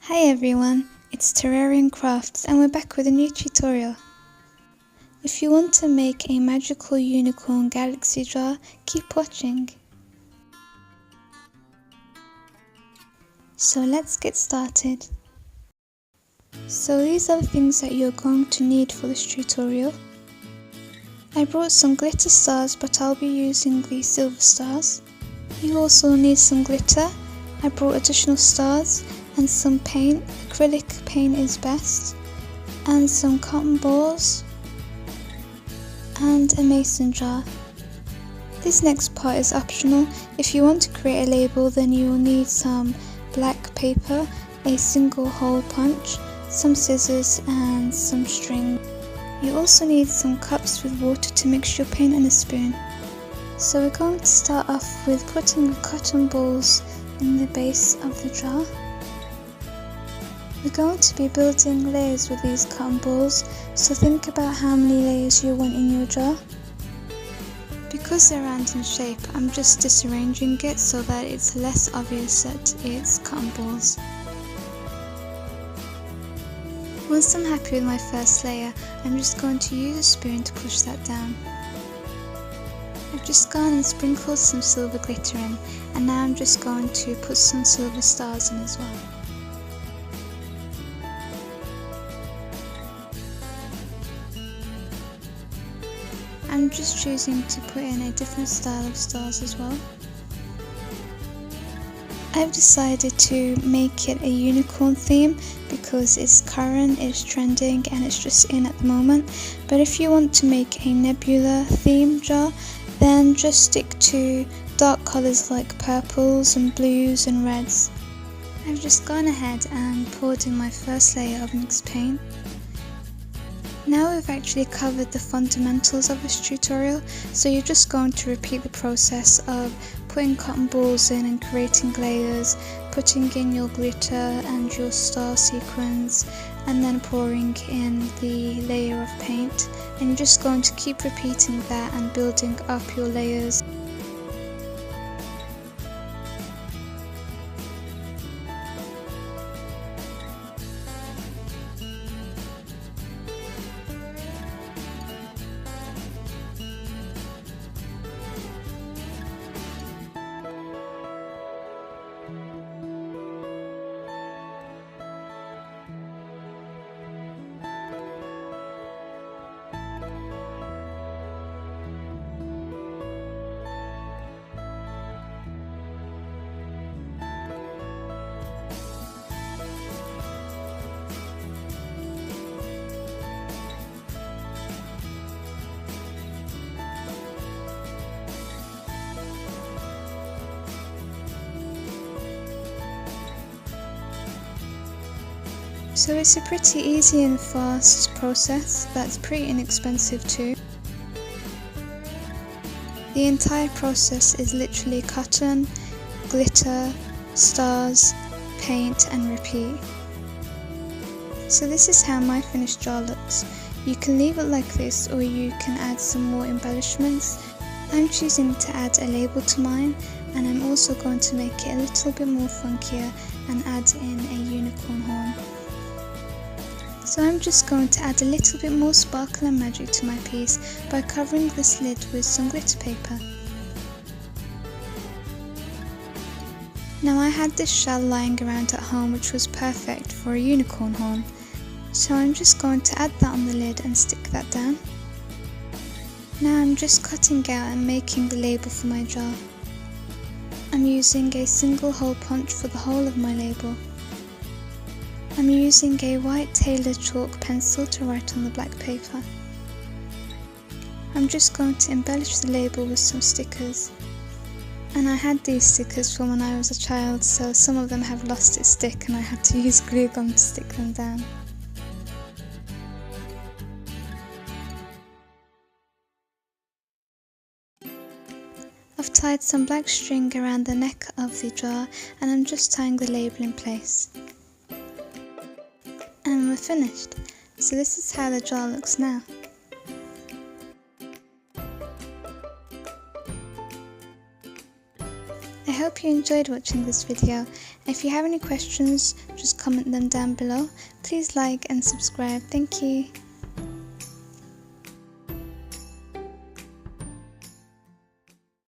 Hi everyone, it's Terrarium Crafts and we're back with a new tutorial. If you want to make a magical unicorn galaxy jar, keep watching. So let's get started. So these are the things that you're going to need for this tutorial. I brought some glitter stars, but I'll be using the silver stars. You also need some glitter. I brought additional stars and some paint. Acrylic paint is best. And some cotton balls and a mason jar. This next part is optional. If you want to create a label, then you will need some black paper, a single hole punch, some scissors and some string. You also need some cups with water to mix your paint and a spoon. So we're going to start off with putting the cotton balls in the base of the jar. We're going to be building layers with these cotton balls, so think about how many layers you want in your jar. Because they're round in shape, I'm just disarranging it so that it's less obvious that it's cotton balls. Once I'm happy with my first layer, I'm just going to use a spoon to push that down. I've just gone and sprinkled some silver glitter in, and now I'm just going to put some silver stars in as well. I'm just choosing to put in a different style of stars as well. I've decided to make it a unicorn theme because it's current, it's trending and it's just in at the moment. But if you want to make a nebula theme jar, then just stick to dark colours like purples and blues and reds. I've just gone ahead and poured in my first layer of mixed paint. Now we've actually covered the fundamentals of this tutorial, so you're just going to repeat the process of putting cotton balls in and creating layers, putting in your glitter and your star sequins, and then pouring in the layer of paint. And you're just going to keep repeating that and building up your layers. So it's a pretty easy and fast process that's pretty inexpensive too. The entire process is literally cotton, glitter, stars, paint and repeat. So this is how my finished jar looks. You can leave it like this or you can add some more embellishments. I'm choosing to add a label to mine, and I'm also going to make it a little bit more funkier and add in a unicorn horn. So I'm just going to add a little bit more sparkle and magic to my piece by covering this lid with some glitter paper. Now I had this shell lying around at home which was perfect for a unicorn horn, so I'm just going to add that on the lid and stick that down. Now I'm just cutting out and making the label for my jar. I'm using a single hole punch for the whole of my label. I'm using a white tailored chalk pencil to write on the black paper. I'm just going to embellish the label with some stickers. And I had these stickers from when I was a child, so some of them have lost its stick and I had to use glue gun to stick them down. I've tied some black string around the neck of the jar and I'm just tying the label in place. And we're finished. So this is how the jar looks now. hope you enjoyed watching this video. If you have any questions, just comment them down below. Please like and subscribe. Thank you.